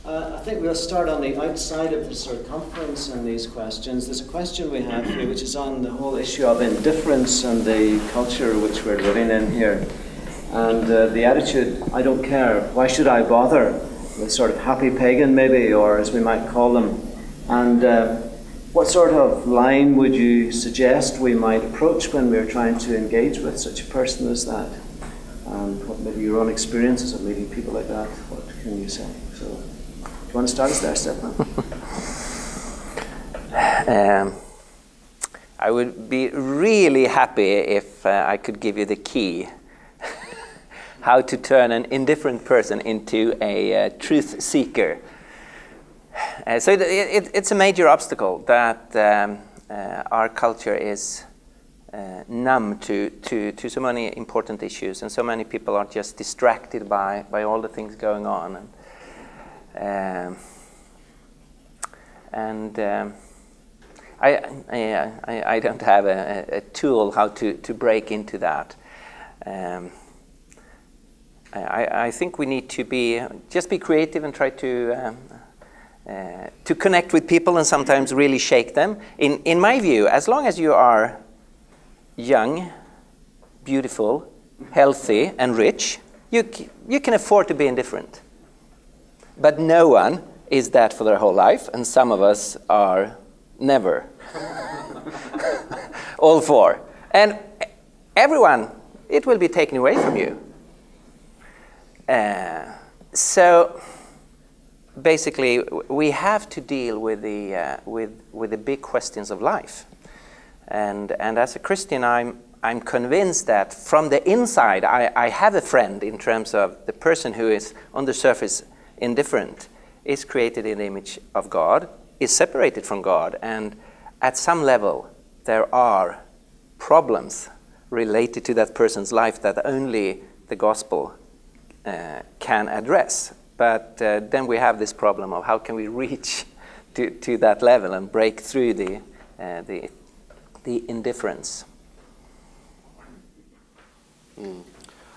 I think we'll start on the outside of the circumference in these questions. There's a question we have here which is on the whole issue of indifference and the culture which we're living in here. And the attitude, I don't care, why should I bother? The sort of happy pagan maybe, or as we might call them. And what sort of line would you suggest we might approach when we're trying to engage with such a person as that? And what maybe your own experiences of meeting people like that, what can you say? So, do you want to start us there, Stefan? I would be really happy if I could give you the key how to turn an indifferent person into a truth seeker. So it's a major obstacle that our culture is numb to so many important issues, and so many people are just distracted by all the things going on. I don't have a tool how to break into that. I think we need to just be creative and try to connect with people and sometimes really shake them. In my view, as long as you are young, beautiful, healthy, and rich, you can afford to be indifferent. But no one is that for their whole life, and some of us are never. All four. And everyone, it will be taken away from you. So basically, we have to deal with the big questions of life. And as a Christian, I'm convinced that from the inside, I have a friend in terms of the person who is on the surface indifferent, is created in the image of God, is separated from God, and at some level there are problems related to that person's life that only the gospel can address. But then we have this problem of how can we reach to that level and break through the indifference.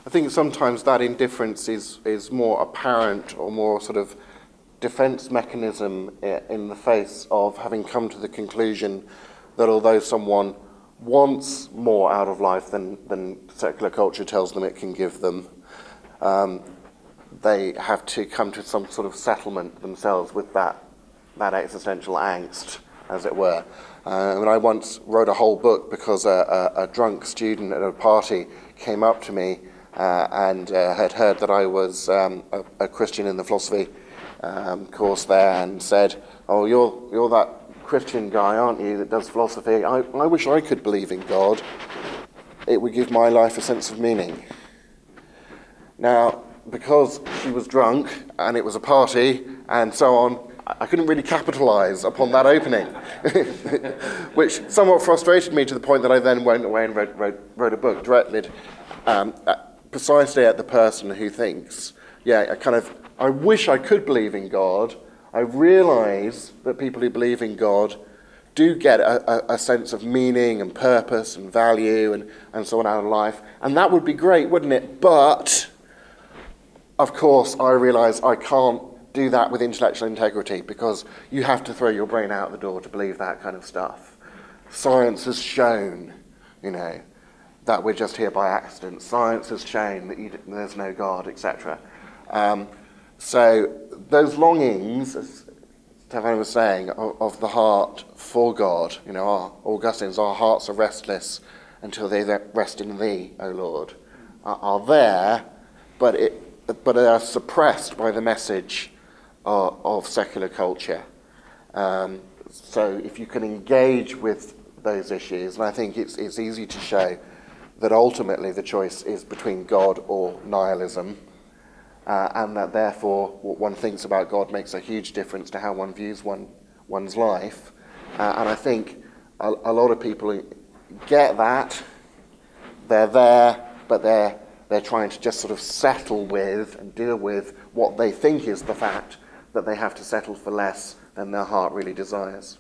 I think sometimes that indifference is more apparent or more sort of defense mechanism in the face of having come to the conclusion that although someone wants more out of life than secular culture tells them it can give them, they have to come to some sort of settlement themselves with that existential angst, as it were. And I once wrote a whole book because a drunk student at a party came up to me and had heard that I was a Christian in the philosophy course there, and said, "Oh, you're that Christian guy, aren't you, that does philosophy? I wish I could believe in God. It would give my life a sense of meaning." Now, because she was drunk and it was a party and so on, I couldn't really capitalize upon that opening, which somewhat frustrated me to the point that I then went away and wrote a book directed precisely at the person who thinks, I wish I could believe in God. I realize that people who believe in God do get a sense of meaning and purpose and value and so on out of life. And that would be great, wouldn't it? But, of course, I realize I can't do that with intellectual integrity, because you have to throw your brain out the door to believe that kind of stuff. Science has shown, that we're just here by accident. Science has shown that there's no God, etc. So those longings, as Stefan was saying, of the heart for God, Augustine's, our hearts are restless until they rest in Thee, O Lord, are there, but they are suppressed by the message of secular culture. So if you can engage with those issues, and I think it's easy to show that ultimately the choice is between God or nihilism, and that therefore what one thinks about God makes a huge difference to how one views one's life. And I think a lot of people get that. They're there, but they're trying to just sort of settle with and deal with what they think is the fact that they have to settle for less than their heart really desires.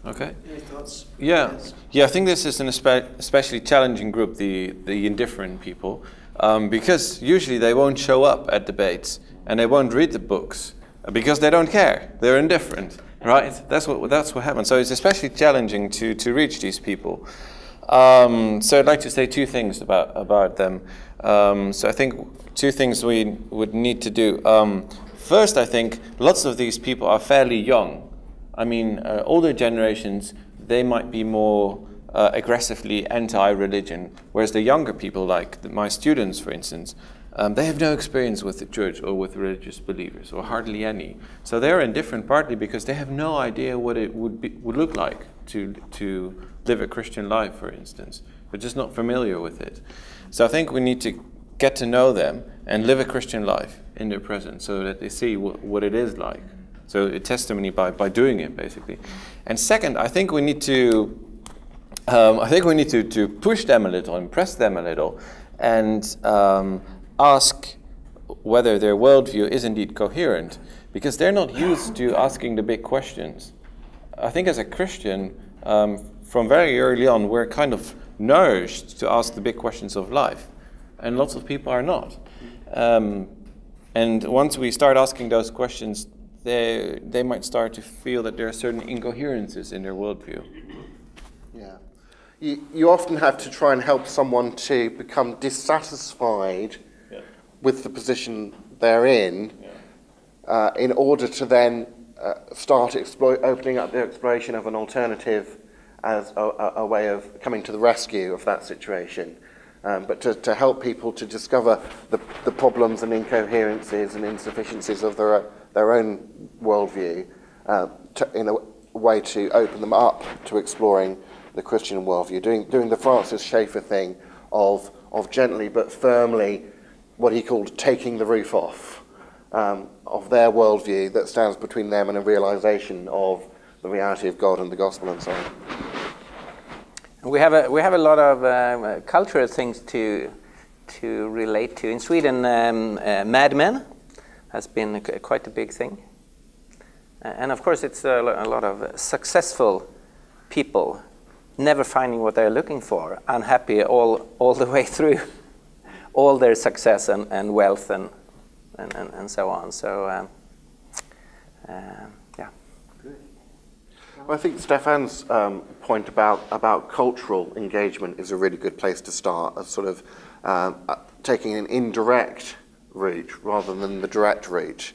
Okay. Any thoughts? Yeah. I think this is an especially challenging group, the indifferent people, because usually they won't show up at debates, and they won't read the books because they don't care. They're indifferent, right? That's what happens. So it's especially challenging to reach these people. So I'd like to say two things about them. So I think two things we would need to do. First, I think lots of these people are fairly young. I mean, older generations, they might be more aggressively anti-religion, whereas the younger people, like my students, for instance, they have no experience with the church or with religious believers, or hardly any. So they're indifferent partly because they have no idea what it would look like to live a Christian life, for instance. They're just not familiar with it. So I think we need to get to know them and live a Christian life in their presence so that they see what it is like. So a testimony by doing it, basically. And second, I think we need to to push them a little and press them a little and ask whether their worldview is indeed coherent, because they're not used to asking the big questions. I think as a Christian, from very early on, we're kind of nourished to ask the big questions of life, and lots of people are not. And once we start asking those questions, they might start to feel that there are certain incoherences in their worldview. Yeah. You often have to try and help someone to become dissatisfied with the position they're in order to then start opening up the exploration of an alternative as a way of coming to the rescue of that situation. But to help people to discover the problems and incoherences and insufficiencies of their own worldview in a way to open them up to exploring the Christian worldview, doing the Francis Schaeffer thing of gently but firmly, what he called taking the roof off of their worldview that stands between them and a realization of the reality of God and the gospel and so on. We have a lot of cultural things to relate to. In Sweden, Mad Men has been quite a big thing, and of course it's a lot of successful people never finding what they're looking for, unhappy all the way through all their success and wealth and so on. So yeah. Well, I think Stefan's point about cultural engagement is a really good place to start, as sort of taking an indirect route rather than the direct route.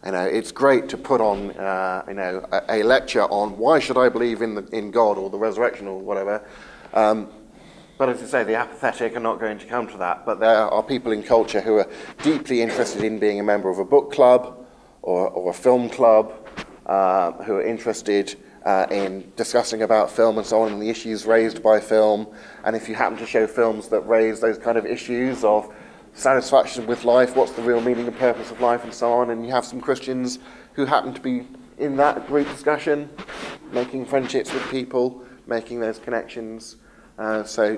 You know, it's great to put on a lecture on why should I believe in God or the resurrection or whatever. But as you say, the apathetic are not going to come to that. But there are people in culture who are deeply interested in being a member of a book club or a film club, who are interested in discussing about film and so on and the issues raised by film. And if you happen to show films that raise those kind of issues of satisfaction with life, what's the real meaning and purpose of life and so on, and you have some Christians who happen to be in that group discussion, making friendships with people, making those connections, so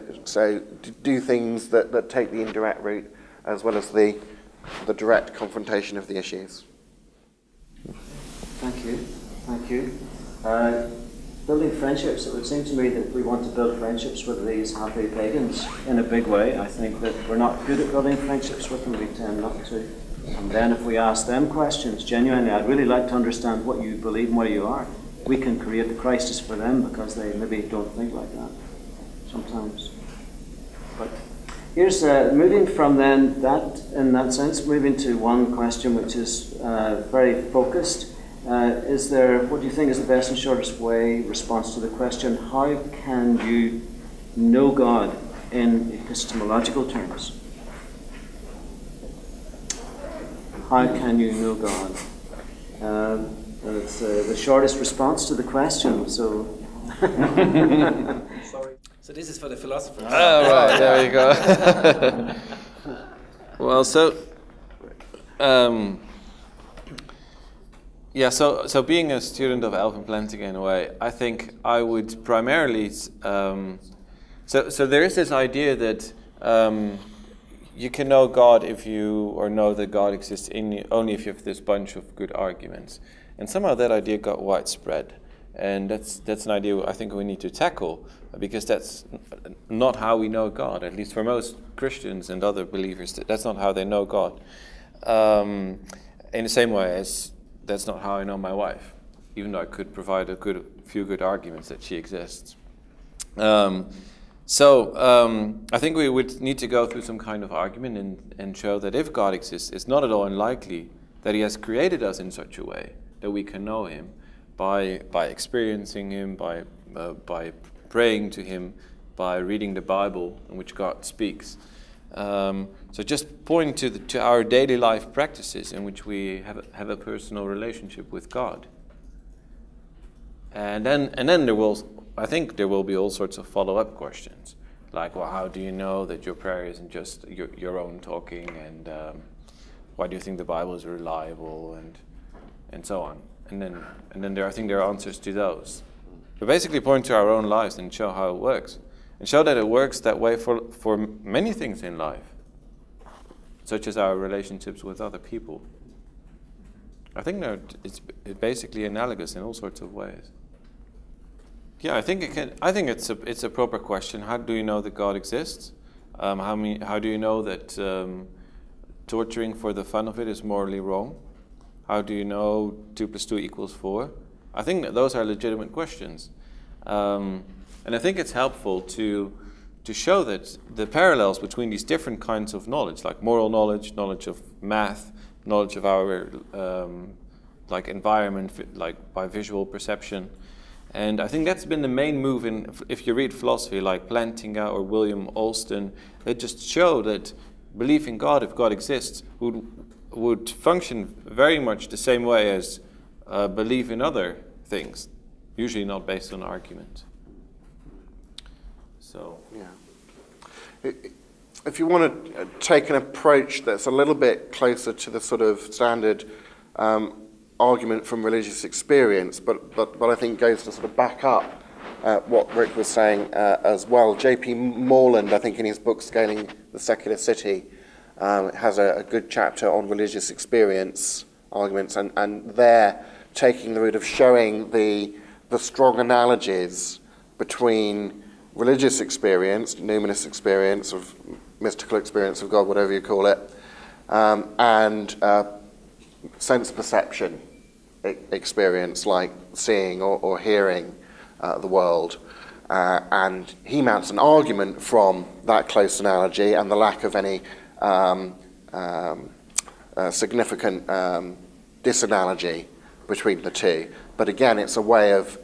do things that take the indirect route as well as the direct confrontation of the issues. Thank you. Building friendships, it would seem to me that we want to build friendships with these happy pagans in a big way. I think that we're not good at building friendships with them, we tend not to. And then if we ask them questions, genuinely, I'd really like to understand what you believe and where you are. We can create the crisis for them because they maybe don't think like that sometimes. But here's, moving from then that, in that sense, moving to one question which is very focused. What do you think is the best and shortest way response to the question, how can you know God in epistemological terms? How can you know God? It's the shortest response to the question, so... Sorry. So this is for the philosophers. Oh, right, there you go. Well, so... yeah, so being a student of Alpenplanting in a way, I think I would primarily... so there is this idea that you can know God or know that God exists in you only if you have this bunch of good arguments. And somehow that idea got widespread. And that's an idea I think we need to tackle, because that's not how we know God, at least for most Christians and other believers. That's not how they know God. In the same way as that's not how I know my wife, even though I could provide a few good arguments that she exists. I think we would need to go through some kind of argument and show that if God exists, it's not at all unlikely that He has created us in such a way that we can know Him by experiencing Him, by praying to Him, by reading the Bible in which God speaks. So just point to our daily life practices in which we have a personal relationship with God. And then I think there will be all sorts of follow-up questions, like, well, how do you know that your prayer isn't just your own talking, and why do you think the Bible is reliable, and so on. And then I think there are answers to those. But basically point to our own lives and show how it works, and show that it works that way for many things in life, such as our relationships with other people. I think it's basically analogous in all sorts of ways. Yeah, I think it's a proper question. How do you know that God exists? How do you know that torturing for the fun of it is morally wrong? How do you know 2 + 2 = 4? I think that those are legitimate questions, and I think it's helpful to show that the parallels between these different kinds of knowledge, like moral knowledge, knowledge of math, knowledge of our like environment, like by visual perception. And I think that's been the main move if you read philosophy like Plantinga or William Alston, they just show that belief in God, if God exists, would function very much the same way as belief in other things, usually not based on argument. So, yeah. If you want to take an approach that's a little bit closer to the sort of standard argument from religious experience, but I think goes to sort of back up what Rick was saying as well. J.P. Moreland, I think in his book Scaling the Secular City, has a good chapter on religious experience arguments, and they're taking the route of showing the strong analogies between religious experience, numinous experience, of mystical experience of God, whatever you call it, and sense perception experience, like seeing or hearing the world. And he mounts an argument from that close analogy and the lack of any significant disanalogy between the two. But again, it's a way of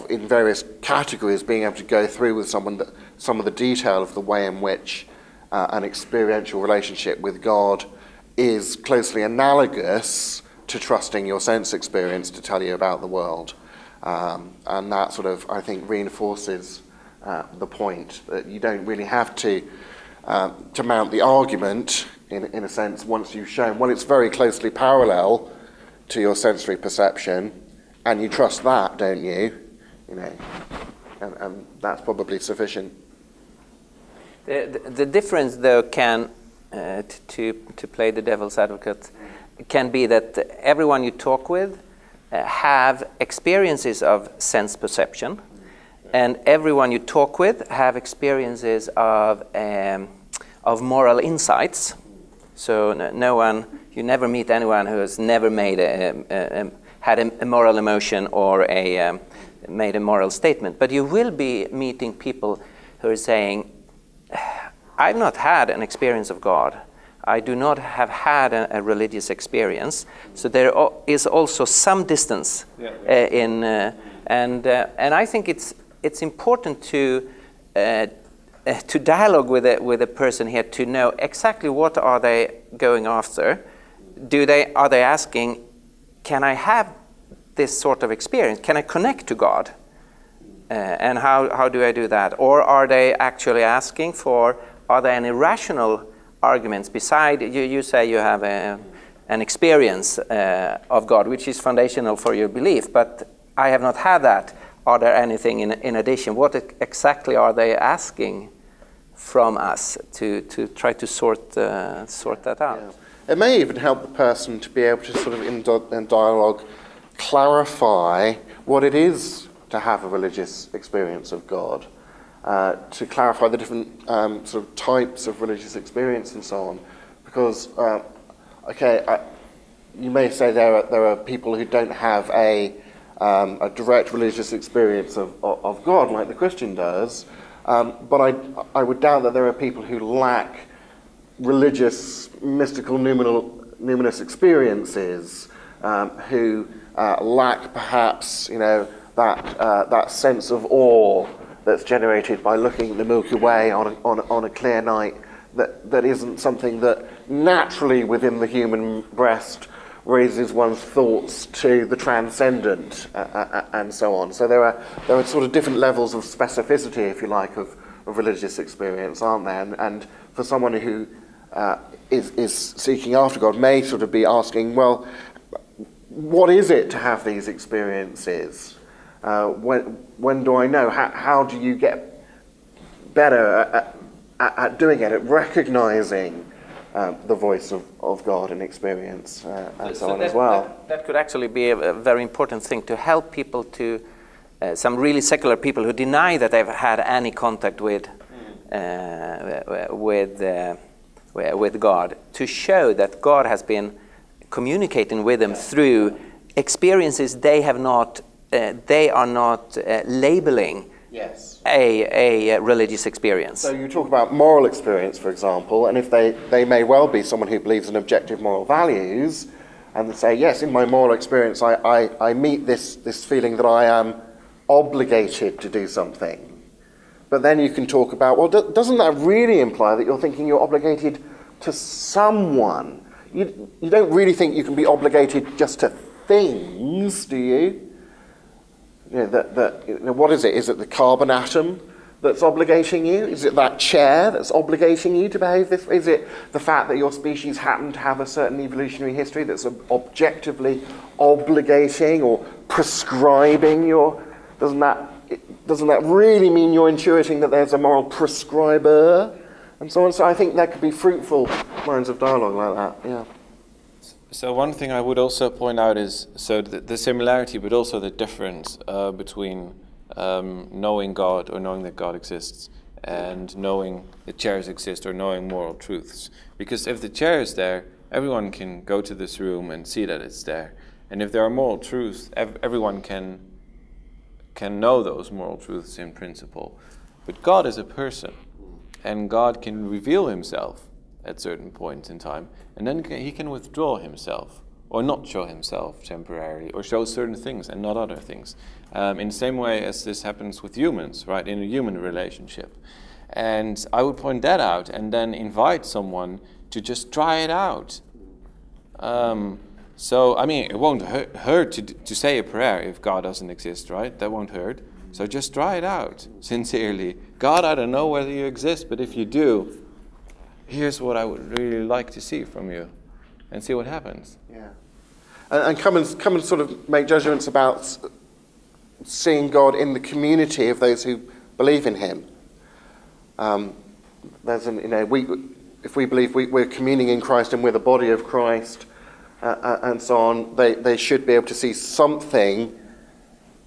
in various categories being able to go through with some of the detail of the way in which an experiential relationship with God is closely analogous to trusting your sense experience to tell you about the world. And that sort of, I think, reinforces the point that you don't really have to mount the argument, in a sense, once you've shown, well, it's very closely parallel to your sensory perception, and you trust that, don't you? You know, and that's probably sufficient. The difference, though, can, to play the devil's advocate, can be that everyone you talk with have experiences of sense perception, and everyone you talk with have experiences of moral insights. So you never meet anyone who has never made had a moral emotion or made a moral statement. But you will be meeting people who are saying, I've not had an experience of God. I do not have had a religious experience. So there is also some distance and I think it's important to dialogue with a person here to know exactly what are they going after. Are they asking, can I have this sort of experience? Can I connect to God? And how do I do that? Or are they actually asking for, are there any rational arguments beside, you say you have an experience of God, which is foundational for your belief, but I have not had that. Are there anything in addition? What exactly are they asking from us to try to sort that out? Yeah. It may even help the person to be able to sort of in dialogue clarify what it is to have a religious experience of God, to clarify the different sort of types of religious experience and so on. Because okay, you may say there are people who don't have a direct religious experience of God like the Christian does, but I would doubt that there are people who lack religious, mystical, numinous experiences, who lack perhaps, that sense of awe that's generated by looking at the Milky Way on a clear night. That isn't something that naturally within the human breast raises one's thoughts to the transcendent, and so on. So there are sort of different levels of specificity, if you like, of religious experience, aren't there? And for someone who is seeking after God may sort of be asking, well, what is it to have these experiences? When do I know? How do you get better at doing it, at recognizing the voice of God in experience, and so on as well? That could actually be a very important thing to help people to, some really secular people who deny that they've had any contact with God, to show that God has been communicating with them through experiences they are not labeling. Yes. A religious experience. So you talk about moral experience, for example, and if they may well be someone who believes in objective moral values, and they say, yes, in my moral experience I meet this feeling that I am obligated to do something. But then you can talk about, well, doesn't that really imply that you're thinking you're obligated to someone? You don't really think you can be obligated just to things, do you? What is it? Is it the carbon atom that's obligating you? Is it that chair that's obligating you to behave this way? Is it the fact that your species happened to have a certain evolutionary history that's objectively obligating or prescribing your... Doesn't that really mean you're intuiting that there's a moral prescriber? And so on. So I think there could be fruitful lines of dialogue like that, yeah. So one thing I would also point out is the similarity, but also the difference between knowing God or knowing that God exists and knowing that chairs exist or knowing moral truths. Because if the chair is there, everyone can go to this room and see that it's there. And if there are moral truths, everyone can know those moral truths in principle. But God is a person, and God can reveal himself at certain points in time, and then he can withdraw himself, or not show himself temporarily, or show certain things and not other things. In the same way as this happens with humans, right, in a human relationship. And I would point that out and then invite someone to just try it out. So, I mean, it won't hurt to say a prayer if God doesn't exist, right? That won't hurt. So just try it out, sincerely. God, I don't know whether you exist, but if you do, here's what I would really like to see from you, and see what happens. Yeah, and come and sort of make judgments about seeing God in the community of those who believe in Him. If we believe we're communing in Christ and we're the body of Christ, and so on, they should be able to see something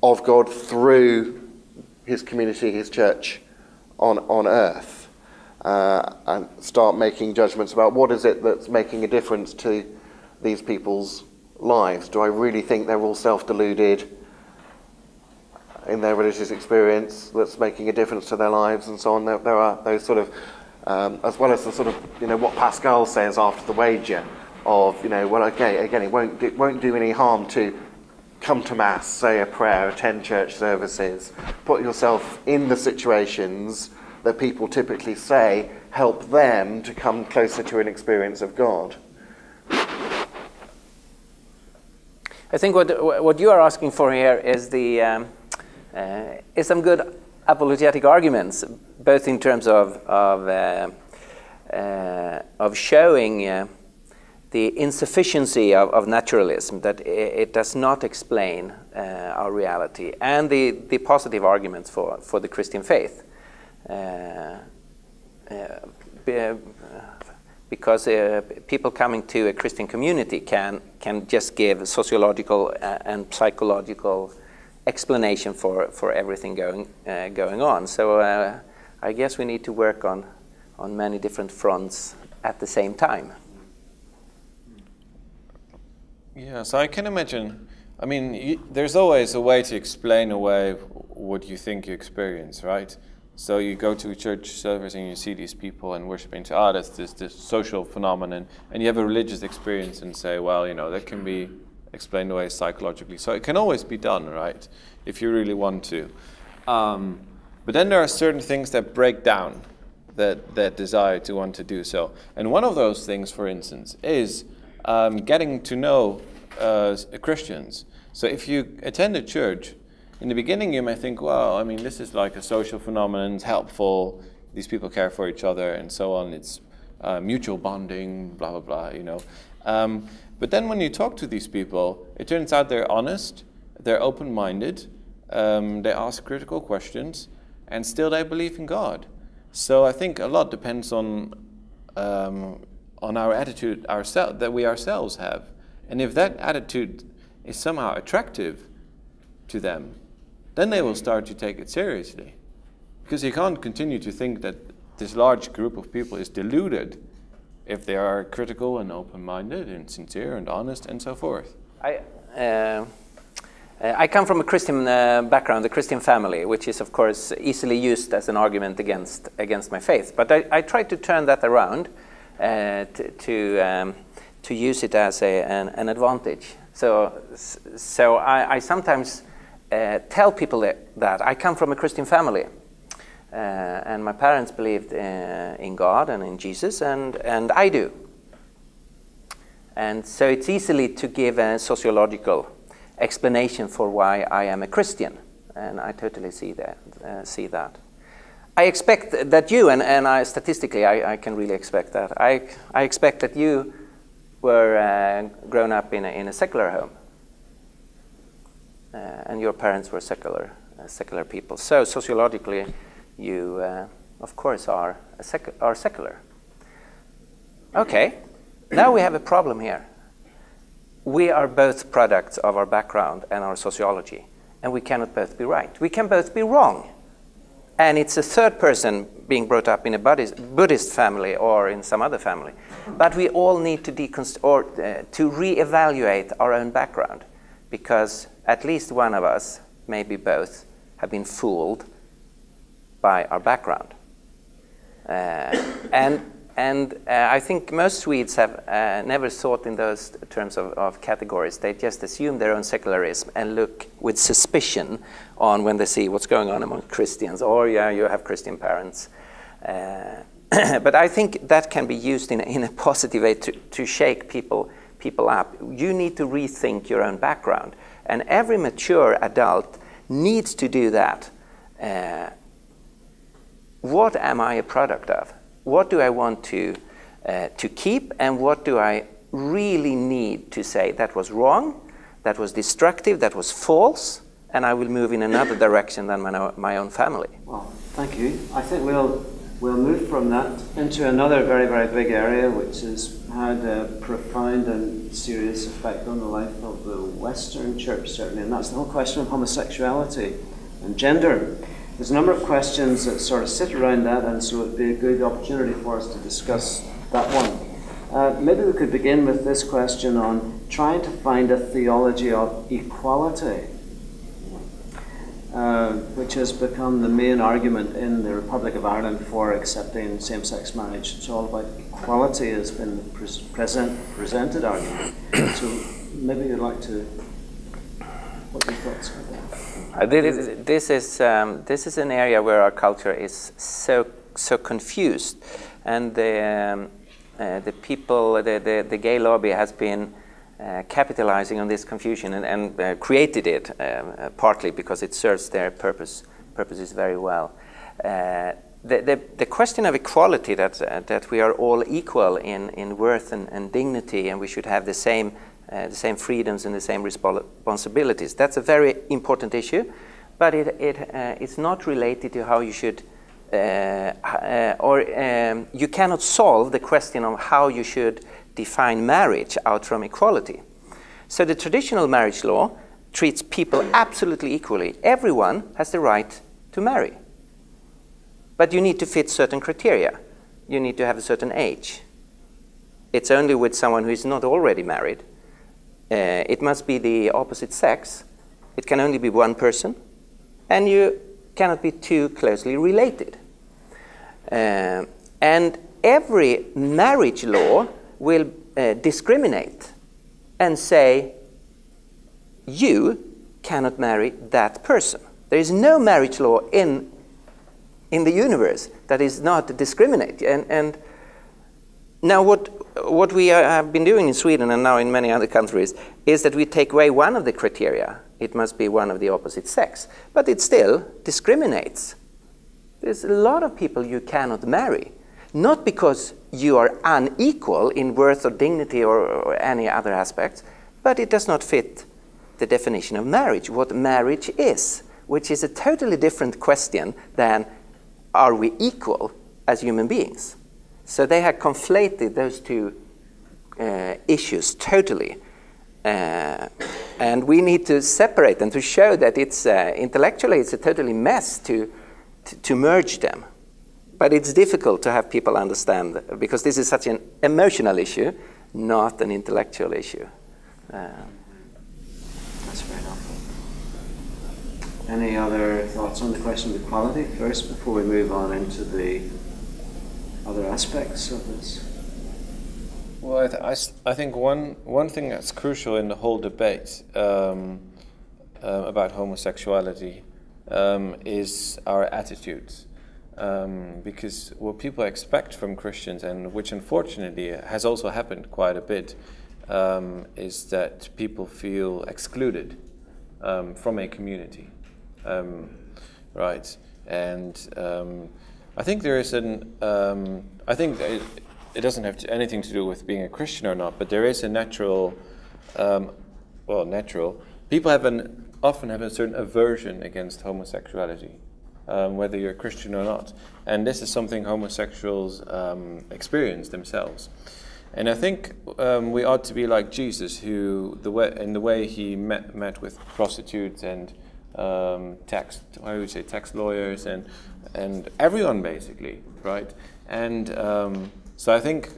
of God through His community, His church, on earth. And start making judgments about what is it that's making a difference to these people's lives. Do I really think they're all self-deluded in their religious experience that's making a difference to their lives, and so on? There are those sort of, as well as the sort of, what Pascal says after the wager of, well, okay, again, it won't do any harm to come to Mass, say a prayer, attend church services, put yourself in the situations that people typically say help them to come closer to an experience of God. I think what you are asking for here is is some good apologetic arguments, both in terms of showing the insufficiency of naturalism, that it does not explain our reality, and the positive arguments for the Christian faith. Because people coming to a Christian community can just give sociological and psychological explanation for everything going on. So I guess we need to work on many different fronts at the same time. Yeah, so I can imagine, I mean, there's always a way to explain away what you think you experience, right? So you go to a church service and you see these people and worshiping to, that's this social phenomenon, and you have a religious experience and say, well, you know, that can be explained away psychologically. So it can always be done, right, if you really want to. But then there are certain things that break down that desire to want to do so. And one of those things, for instance, is getting to know Christians. So if you attend a church, in the beginning you may think, well, I mean, this is like a social phenomenon, it's helpful, these people care for each other and so on, it's mutual bonding, blah, blah, blah, you know. But then when you talk to these people, it turns out they're honest, they're open-minded, they ask critical questions, and still they believe in God. So I think a lot depends on our attitude that we ourselves have. And if that attitude is somehow attractive to them, then they will start to take it seriously. Because you can't continue to think that this large group of people is deluded if they are critical and open-minded and sincere and honest and so forth. I come from a Christian background, a Christian family, which is of course easily used as an argument against my faith. But I try to turn that around to use it as an advantage. So I sometimes tell people that I come from a Christian family, and my parents believed in God and in Jesus, and I do. And so it's easily to give a sociological explanation for why I am a Christian, and I totally see that. I expect that you, and I statistically I can really expect that. I expect that you were grown up in a secular home, and your parents were secular people. So sociologically, you of course are secular. Okay, now we have a problem here. We are both products of our background and our sociology, and we cannot both be right. We can both be wrong. And it's a third person being brought up in a Buddhist family or in some other family. But we all need to to reevaluate our own background, because at least one of us, maybe both, have been fooled by our background. And I think most Swedes have never thought in those terms of categories. They just assume their own secularism and look with suspicion on when they see what's going on among Christians. Or, yeah, you have Christian parents. But I think that can be used in a positive way to shake people up. You need to rethink your own background. And every mature adult needs to do that. What am I a product of? What do I want to keep, and what do I really need to say that was wrong, that was destructive, that was false, and I will move in another direction than my own family? Well, thank you. I think we'll move from that into another very, very big area, which has had a profound and serious effect on the life of the Western Church, certainly, and that's the whole question of homosexuality and gender. There's a number of questions that sort of sit around that, and so it'd be a good opportunity for us to discuss that one. Maybe we could begin with this question on trying to find a theology of equality, which has become the main argument in the Republic of Ireland for accepting same-sex marriage. It's all about equality has been presented argument. So maybe you'd like to, what are your thoughts about that? This is an area where our culture is so confused, and the people, the gay lobby has been capitalizing on this confusion and created it partly because it serves their purposes very well. The question of equality, that we are all equal in worth and dignity, and we should have the same freedoms and the same responsibilities. That's a very important issue, but it's not related to how you should, you cannot solve the question of how you should define marriage out from equality. So the traditional marriage law treats people absolutely equally. Everyone has the right to marry. But you need to fit certain criteria. You need to have a certain age. It's only with someone who is not already married it must be the opposite sex. It can only be one person, and you cannot be too closely related. And every marriage law will discriminate and say, you cannot marry that person. There is no marriage law in the universe that is not discriminate. And now what we have been doing in Sweden and now in many other countries is that we take away one of the criteria. It must be one of the opposite sex. But it still discriminates. There's a lot of people you cannot marry. Not because you are unequal in worth or dignity or any other aspects, but it does not fit the definition of marriage, what marriage is, which is a totally different question than are we equal as human beings? So they have conflated those two issues totally. And we need to separate them to show that it's intellectually it's a totally mess to merge them. But it's difficult to have people understand because this is such an emotional issue, not an intellectual issue. That's very helpful. Any other thoughts on the question of equality first before we move on into the other aspects of this? Well, I think one thing that's crucial in the whole debate about homosexuality is our attitudes. Because what people expect from Christians, and which unfortunately has also happened quite a bit, is that people feel excluded from a community, right? And I think there is I think it doesn't have anything to do with being a Christian or not, but there is a natural, people often have a certain aversion against homosexuality. Whether you're a Christian or not. And this is something homosexuals experience themselves. And I think we ought to be like Jesus, who in the way he met with prostitutes and tax lawyers and everyone basically, right? And so I think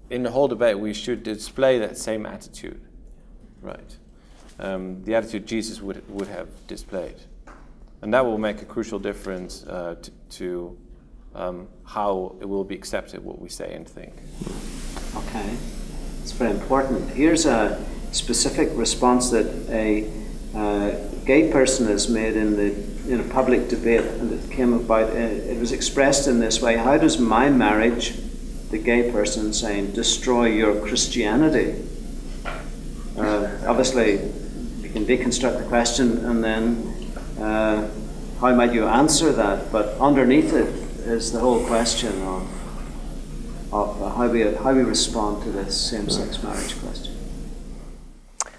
in the whole debate we should display that same attitude, right? The attitude Jesus would have displayed. And that will make a crucial difference to how it will be accepted, what we say and think. Okay, it's very important. Here's a specific response that a gay person has made in a public debate, and it came about. It was expressed in this way: how does my marriage, the gay person saying, destroy your Christianity? Obviously, you can deconstruct the question and then. How might you answer that? But underneath it is the whole question of how we respond to this same-sex marriage question.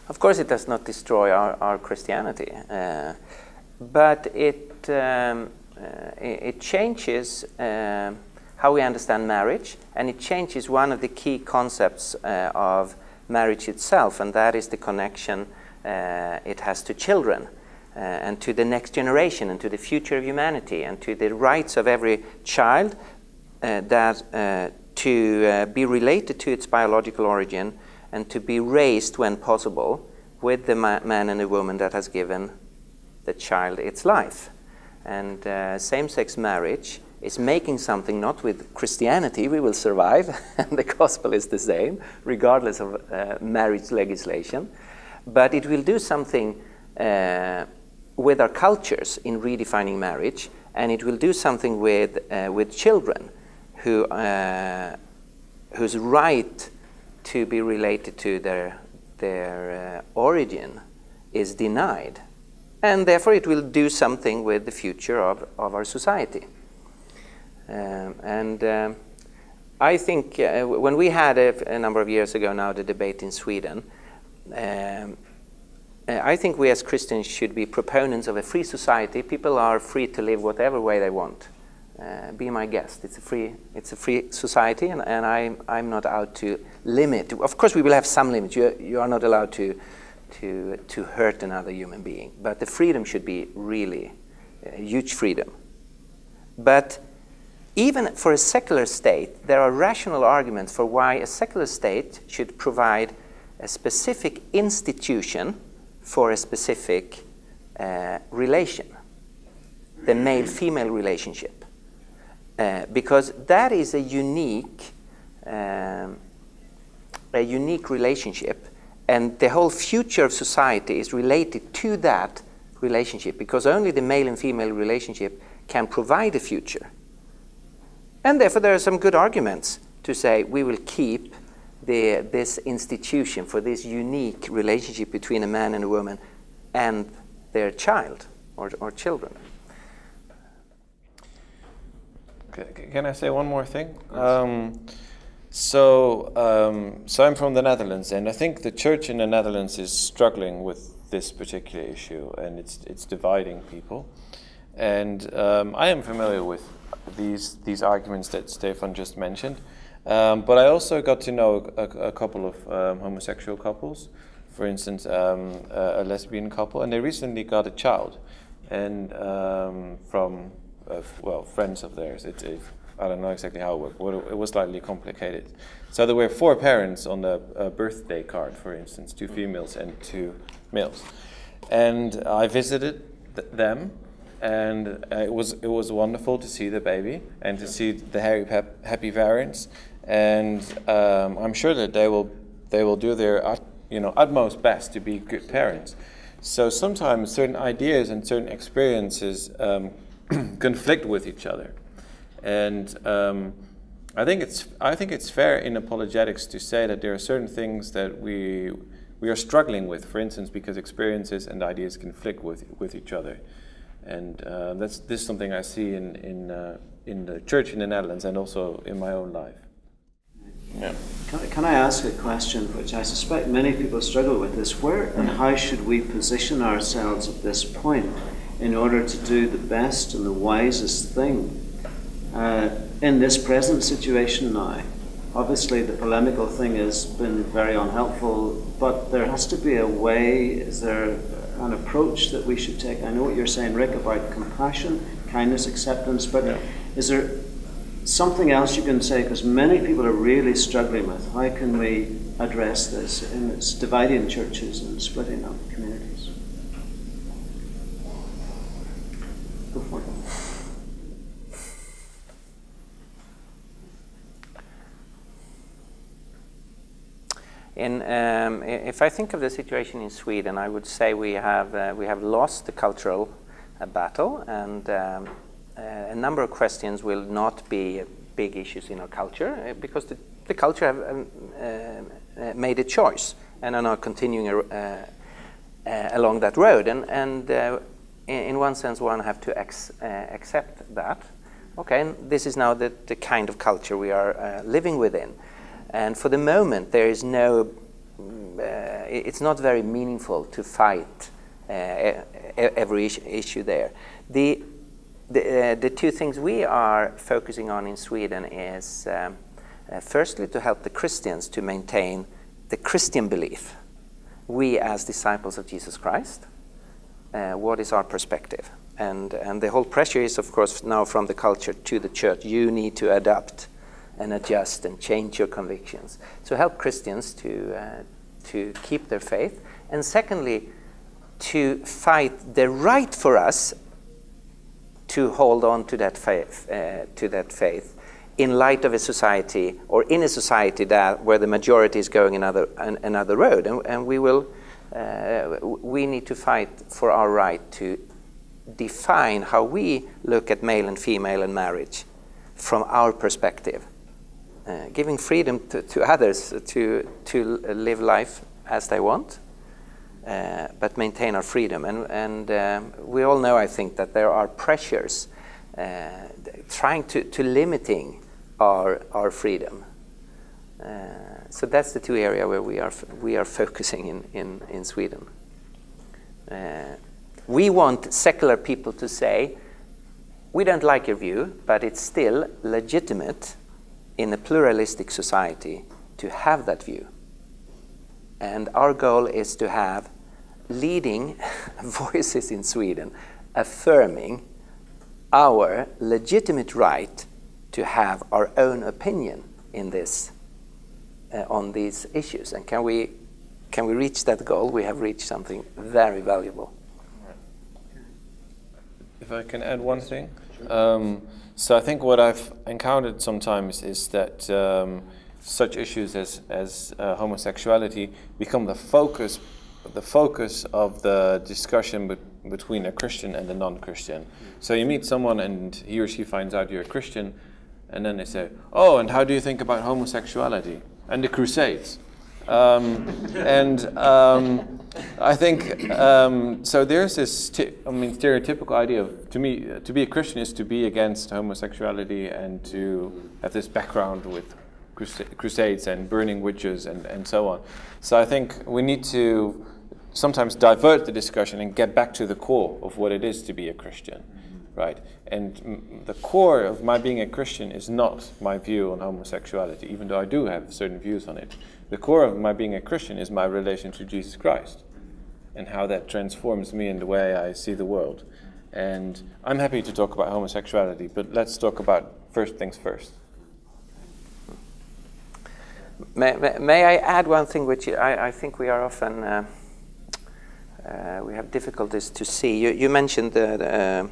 Of course, it does not destroy our Christianity, but it changes how we understand marriage, and it changes one of the key concepts of marriage itself, and that is the connection it has to children. And to the next generation, and to the future of humanity, and to the rights of every child to be related to its biological origin, and to be raised, when possible, with the man and the woman that has given the child its life. And same-sex marriage is making something, not with Christianity, we will survive, and the gospel is the same, regardless of marriage legislation, but it will do something with our cultures in redefining marriage, and it will do something with children whose right to be related to their origin is denied, and therefore it will do something with the future of our society. I think when we had a number of years ago now the debate in Sweden. I think we as Christians should be proponents of a free society. People are free to live whatever way they want. Be my guest. It's a free society, and I'm not out to limit. Of course, we will have some limits. You are not allowed to hurt another human being, but the freedom should be really a huge freedom. But even for a secular state, there are rational arguments for why a secular state should provide a specific institution for a specific relation, the male-female relationship, because that is a unique relationship, and the whole future of society is related to that relationship, because only the male and female relationship can provide a future. And therefore there are some good arguments to say we will keep this institution for this unique relationship between a man and a woman and their child or children. Can I say one more thing? So I'm from the Netherlands, and I think the church in the Netherlands is struggling with this particular issue, and it's dividing people. And I am familiar with these arguments that Stefan just mentioned, but I also got to know a couple of homosexual couples, for instance, a lesbian couple, and they recently got a child, and from friends of theirs. I don't know exactly how it worked. It was slightly complicated. So there were 4 parents on the birthday card, for instance, 2 females and 2 males. And I visited them, and it was wonderful to see the baby and to see the happy parents. And I'm sure that they will do their utmost best to be good parents. So sometimes certain ideas and certain experiences conflict with each other. And I think it's fair in apologetics to say that there are certain things that we are struggling with, for instance, because experiences and ideas conflict with each other. And this is something I see in the church in the Netherlands and also in my own life. Yeah. Can I ask a question which I suspect many people struggle with, is where and how should we position ourselves at this point in order to do the best and the wisest thing in this present situation now? Obviously the polemical thing has been very unhelpful, but there has to be a way. Is there an approach that we should take? I know what you're saying, Rick, about compassion, kindness, acceptance, but is there something else you can say? Because many people are really struggling with how can we address this, and it's dividing churches and splitting up communities. Go for it. If I think of the situation in Sweden, I would say we have lost the cultural battle, and a number of questions will not be big issues in our culture because the culture have made a choice and are now continuing along that road. And in one sense, one have to accept that. Okay, and this is now the kind of culture we are living within. And for the moment, there is no. It's not very meaningful to fight every issue there. The 2 things we are focusing on in Sweden is firstly to help the Christians to maintain the Christian belief. We as disciples of Jesus Christ, what is our perspective? And the whole pressure is, of course, now from the culture to the church. You need to adapt and adjust and change your convictions. So help Christians to keep their faith. And secondly, to fight the right for us to hold on to that faith in light of a society, or in a society where the majority is going another road. And we need to fight for our right to define how we look at male and female and marriage from our perspective. Giving freedom to others to live life as they want, but maintain our freedom. And we all know, I think, that there are pressures trying to limiting our freedom. So that's the 2 areas where we are focusing in Sweden. We want secular people to say, we don't like your view, but it's still legitimate in a pluralistic society to have that view. And our goal is to have leading voices in Sweden affirming our legitimate right to have our own opinion in this, on these issues. And can we can we reach that goal, we have reached something very valuable. If I can add one thing. So I think what I've encountered sometimes is that such issues as homosexuality become the focus of the discussion between a Christian and a non-Christian. So you meet someone and he or she finds out you're a Christian, and then they say, "Oh, and how do you think about homosexuality and the Crusades?" I think so. There's this, stereotypical idea of, to me, to be a Christian is to be against homosexuality and to have this background with crusades and burning witches and so on. So I think we need to sometimes divert the discussion and get back to the core of what it is to be a Christian, right? And the core of my being a Christian is not my view on homosexuality, even though I do have certain views on it. The core of my being a Christian is my relation to Jesus Christ and how that transforms me in the way I see the world. And I'm happy to talk about homosexuality, but let's talk about first things first. May I add one thing which I think we are often, we have difficulties to see. You mentioned those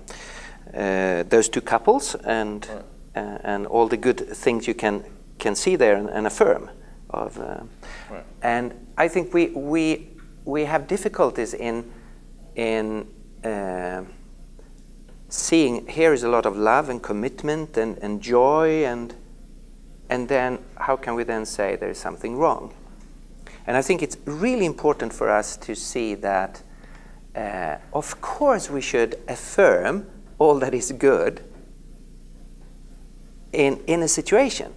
two couples and all the good things you can see there and affirm. And I think we have difficulties in seeing here is a lot of love and commitment and joy, and then how can we then say there is something wrong? And I think it's really important for us to see that of course we should affirm all that is good in a situation.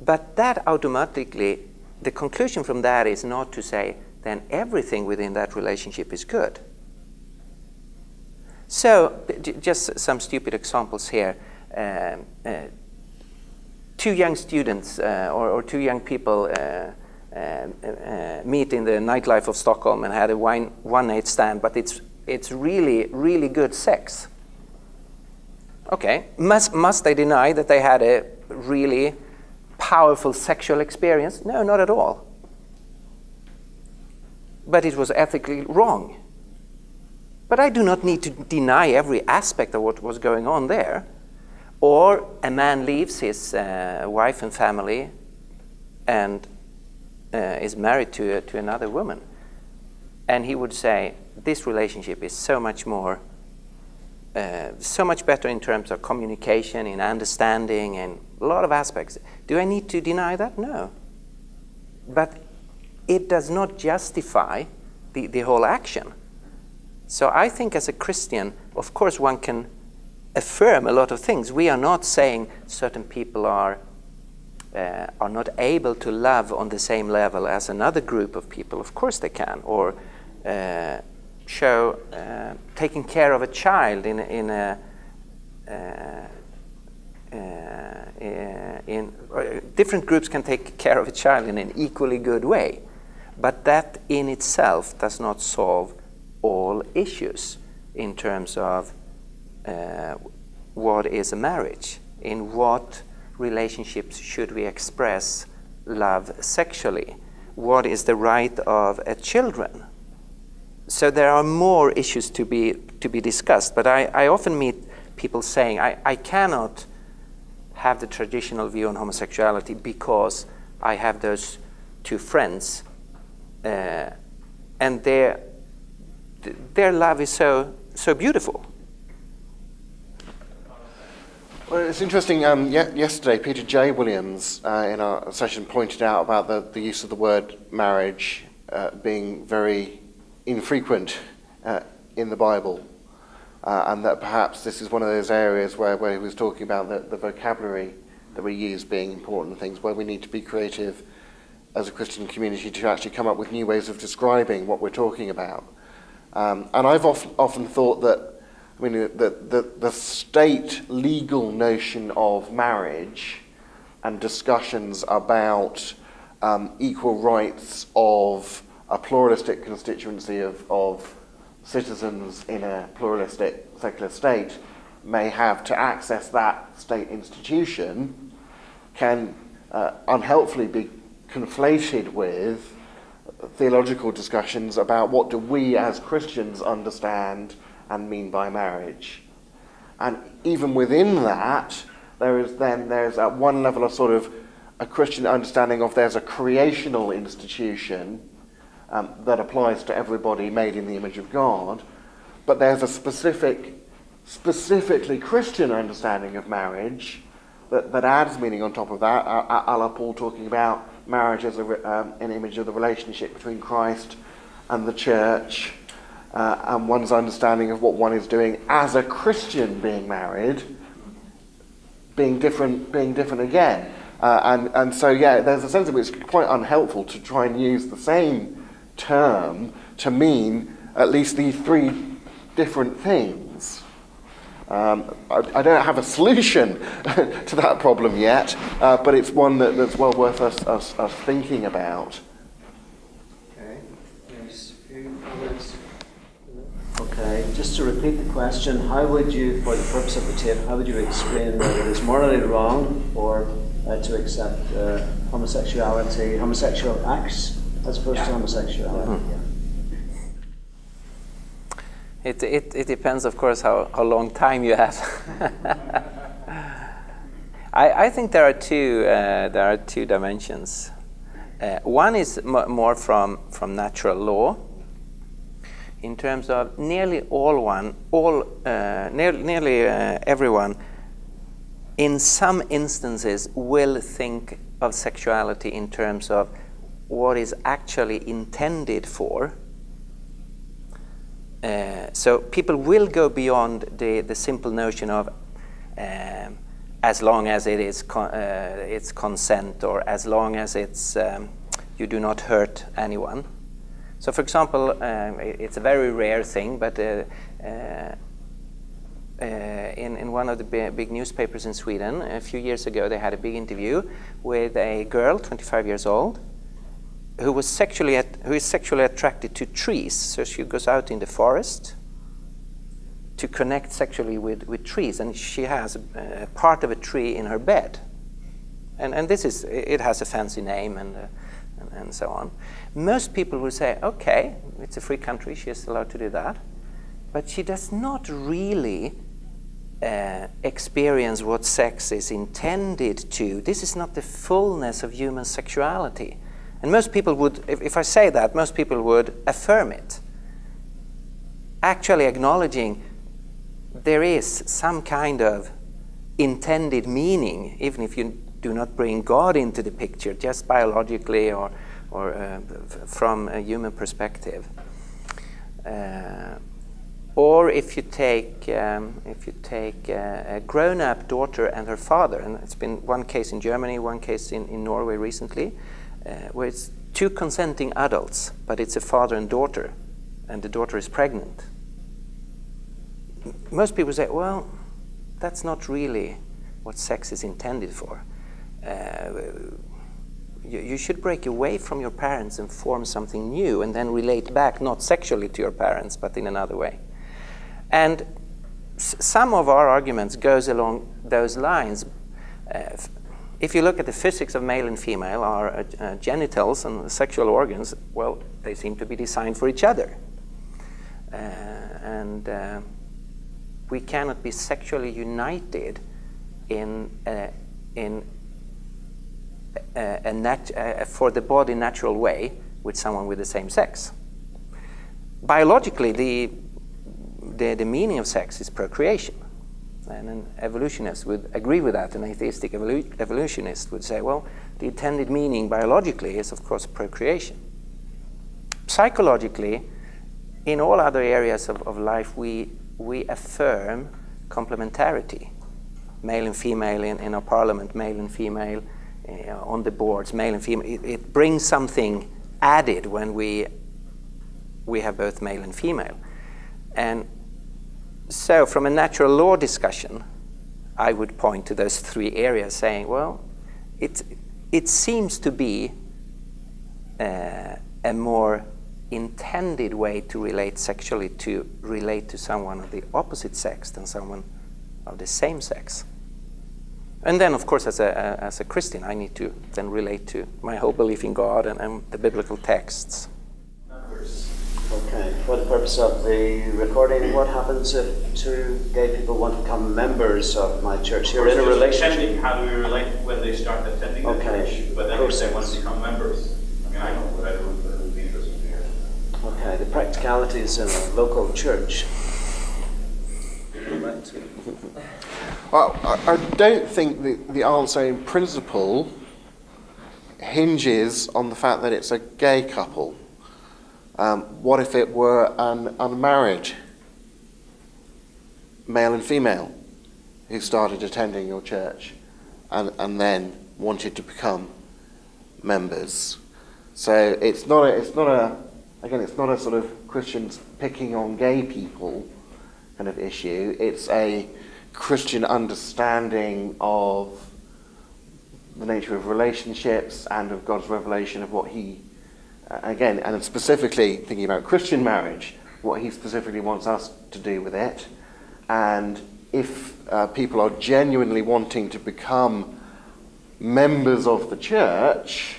But that automatically, the conclusion from that is not to say then everything within that relationship is good. So, just some stupid examples here. Two young students or two young people meet in the nightlife of Stockholm and had a one-night stand, but it's really, really good sex. Okay, must they deny that they had a really powerful sexual experience? No, not at all. But it was ethically wrong. But I do not need to deny every aspect of what was going on there. Or a man leaves his wife and family and is married to another woman. And he would say, this relationship is so much more, so much better in terms of communication, in understanding, and a lot of aspects. Do I need to deny that? No. But it does not justify the whole action. So I think as a Christian, of course one can affirm a lot of things. We are not saying certain people are not able to love on the same level as another group of people. Of course they can. Or show taking care of a child different groups can take care of a child in an equally good way, but that in itself does not solve all issues in terms of what is a marriage, in what relationships should we express love sexually, what is the right of children. So there are more issues to be discussed, but I often meet people saying, I cannot have the traditional view on homosexuality because I have those two friends and their love is so beautiful. Well, it's interesting, yesterday Peter J. Williams in our session pointed out about the use of the word marriage being very infrequent in the Bible, and that perhaps this is one of those areas where he was talking about the vocabulary that we use being important things, where we need to be creative as a Christian community to actually come up with new ways of describing what we're talking about. And I've often thought that, I mean, the state legal notion of marriage and discussions about equal rights of a pluralistic constituency of citizens in a pluralistic secular state may have to access that state institution can unhelpfully be conflated with theological discussions about what do we as Christians understand and mean by marriage. And even within that, there's at one level a sort of a Christian understanding of there's a creational institution that applies to everybody made in the image of God, but there's a specifically Christian understanding of marriage that adds meaning on top of that, a la Paul talking about marriage as an image of the relationship between Christ and the church, and one's understanding of what one is doing as a Christian being married, being different again. And so, yeah, there's a sense of it's quite unhelpful to try and use the same term to mean at least these three different things. I don't have a solution to that problem yet, but it's one that's well worth us thinking about. Okay, there's a few others. Okay, just to repeat the question, how would you, for the purpose of the tape, how would you explain whether it is morally wrong or to accept homosexual acts as opposed to homosexuality? It depends, of course, how long time you have. I think there are two dimensions. One is more from natural law, in terms of nearly everyone, in some instances, will think of sexuality in terms of what is actually intended for. So people will go beyond the simple notion of as long as it is it's consent, or as long as it's you do not hurt anyone. So, for example, it's a very rare thing, but in one of the big newspapers in Sweden a few years ago, they had a big interview with a girl, 25 years old, who is sexually attracted to trees. So she goes out in the forest to connect sexually with trees, and she has a part of a tree in her bed. And it has a fancy name and so on. Most people will say, okay, it's a free country, she is allowed to do that, but she does not really experience what sex is intended to. This is not the fullness of human sexuality. And most people would, if I say that, most people would affirm it, actually acknowledging there is some kind of intended meaning, even if you do not bring God into the picture, just biologically or from a human perspective. Or if you take a grown-up daughter and her father, and it's been one case in Germany, one case in Norway recently, where it's two consenting adults, but it's a father and daughter, and the daughter is pregnant. Most people say, well, that's not really what sex is intended for. You should break away from your parents and form something new, and then relate back, not sexually to your parents, but in another way. And some of our arguments goes along those lines. If you look at the physics of male and female, our genitals and sexual organs, well, they seem to be designed for each other. And we cannot be sexually united for the body natural way with someone with the same sex. Biologically, the meaning of sex is procreation. And an evolutionist would agree with that. An atheistic evolutionist would say, well, the intended meaning biologically is, of course, procreation. Psychologically, in all other areas of life, we affirm complementarity. Male and female in our parliament, male and female on the boards, male and female. It brings something added when we have both male and female. And so from a natural law discussion, I would point to those three areas, saying, well, it seems to be a more intended way to relate sexually, to relate to someone of the opposite sex than someone of the same sex. And then, of course, as a Christian, I need to then relate to my whole belief in God and the biblical texts. Okay, for the purpose of the recording, what happens if two gay people want to become members of my church? You're in a relationship. How do we relate when they start attending the church? But then if they want to become members, I mean, I know, but I don't know who's interested in here. Okay, the practicalities in a local church. Well, I don't think the answer in principle hinges on the fact that it's a gay couple. What if it were an unmarried male and female who started attending your church and then wanted to become members? So it's not a sort of Christians picking on gay people kind of issue. It's a Christian understanding of the nature of relationships and of God's revelation of what He, again, and specifically thinking about Christian marriage, what He specifically wants us to do with it. And if people are genuinely wanting to become members of the church,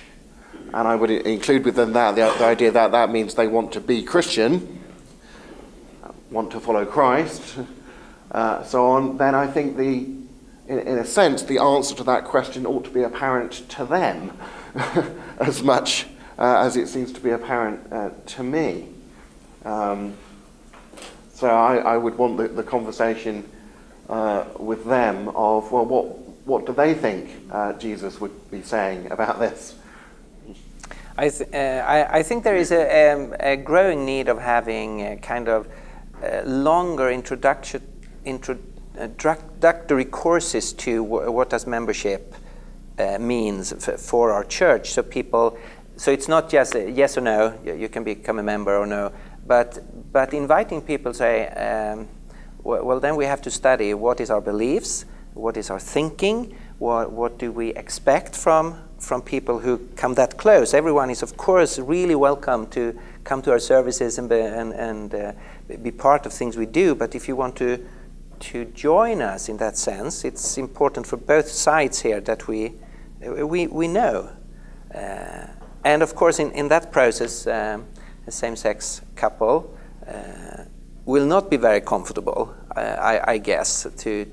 and I would include within that the idea that that means they want to be Christian, want to follow Christ, so on, then I think in a sense the answer to that question ought to be apparent to them as much as it seems to be apparent to me. So I would want the conversation with them of, well, what do they think Jesus would be saying about this? I think there is a growing need of having a kind of longer introductory courses to what does membership means for our church. So it's not just a yes or no, you can become a member or no, but inviting people say, well, then we have to study what is our beliefs, what is our thinking, what do we expect from people who come that close. Everyone is, of course, really welcome to come to our services and be part of things we do, but if you want to join us in that sense, it's important for both sides here that we know. And of course, in that process, a same-sex couple will not be very comfortable, I guess, to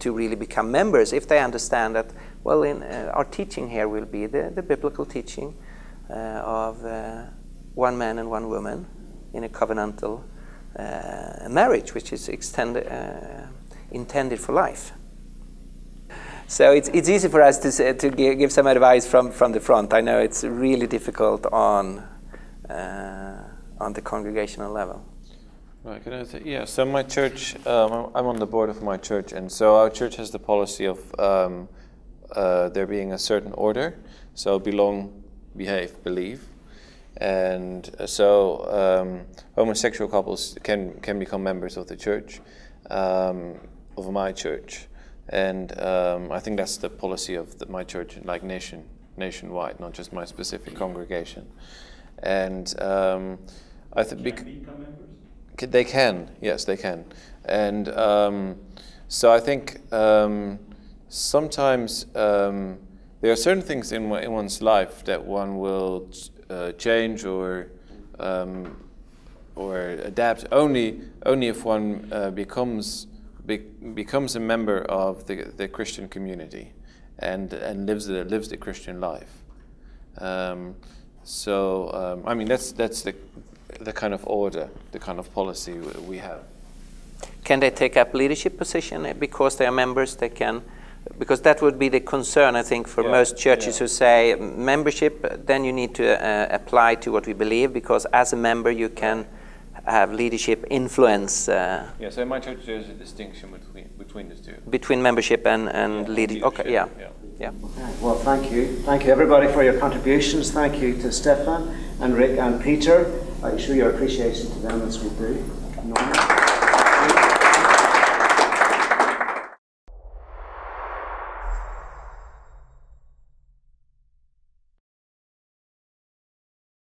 really become members if they understand that, well, our teaching here will be the biblical teaching of one man and one woman in a covenantal marriage, which is intended for life. So it's easy for us to give some advice from the front. I know it's really difficult on the congregational level. Right, can I say, yeah, so my church, I'm on the board of my church, and so our church has the policy of there being a certain order, so belong, behave, believe. And so homosexual couples can become members of the church, of my church. And I think that's the policy of my church, like nationwide, not just my specific congregation. And I think they can, yes, they can. And so I think sometimes there are certain things in one's life that one will change or adapt only if one becomes a member of the Christian community and lives the Christian life. I mean that's the kind of order, the kind of policy we have. Can they take up leadership position because they are members? They can, because that would be the concern, I think, for most churches who say membership. Then you need to apply to what we believe, because as a member you can have leadership influence. So in my church there's a distinction between the two. Between membership and leadership. Okay, yeah. Okay. Well, thank you. Thank you, everybody, for your contributions. Thank you to Stefan and Rick and Peter. I show your appreciation to them as we do.